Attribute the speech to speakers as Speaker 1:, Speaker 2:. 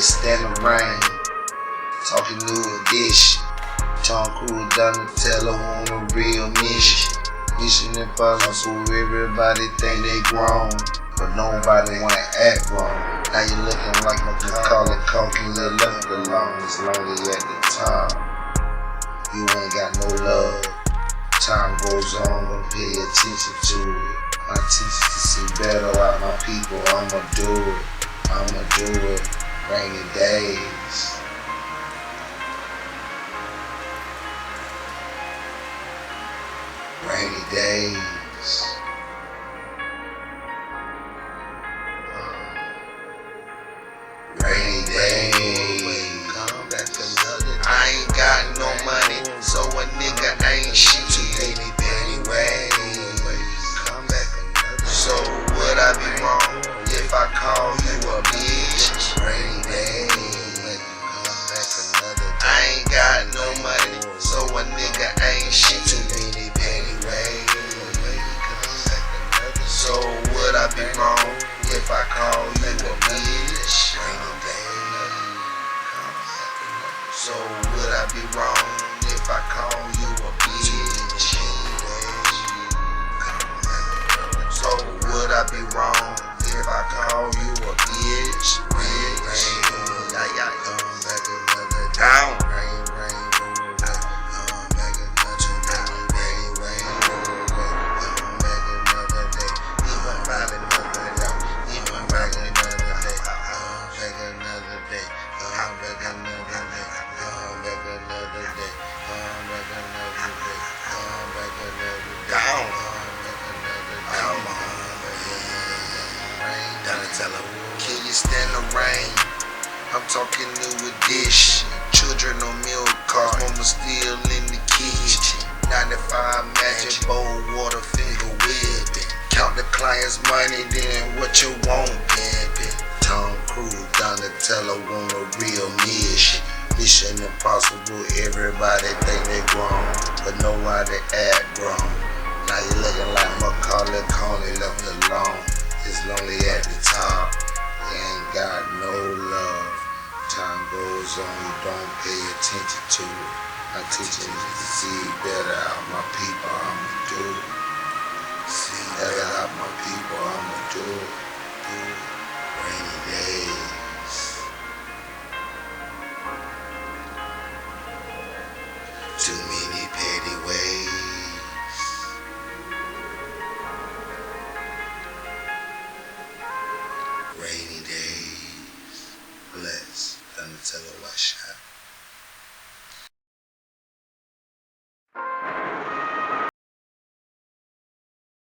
Speaker 1: stand the rain. Talking new edition. Tom Cruise, Donatello on a real mission. Mission impossible, everybody think they grown, but nobody wanna act grown. Now you looking like Macaulay Culkin, little left alone. As long as you at the top, you ain't got no love. Time goes on, don't pay attention to it. My teacher to see better out my people, I'ma do it. I'ma do it. Rainy days. Rainy days. Rainy days. Come back another day. I ain't got no money, so a nigga ain't shit. Anyway, come back another day. So would I be wrong if I call you a bitch? Rainy days. Come back another day. I ain't got no money, so a nigga ain't shit. So would I be wrong if I call you a bitch? So would I be wrong if I call you a bitch? So would I be wrong if I call you a bitch? Down. Can you stand the rain? I'm talking new edition. Children on milk carts, mama still in the kitchen. 95 magic bowl, water finger whipping. Count the client's money, then what you want, baby? Tom Cruise, Donatello on a real mission. Mission impossible, everybody think they grown, but nobody act grown. Now you looking like Macaulay Culkin, left alone. It's lonely at the top, you ain't got no love. Time goes on, you don't pay attention to it. My teaching is to see better out my people, I'ma do it. See better out my people, I'ma do it. Rainy days. Too many petty ways. Rainy days. Bless. Donatello Wash Out.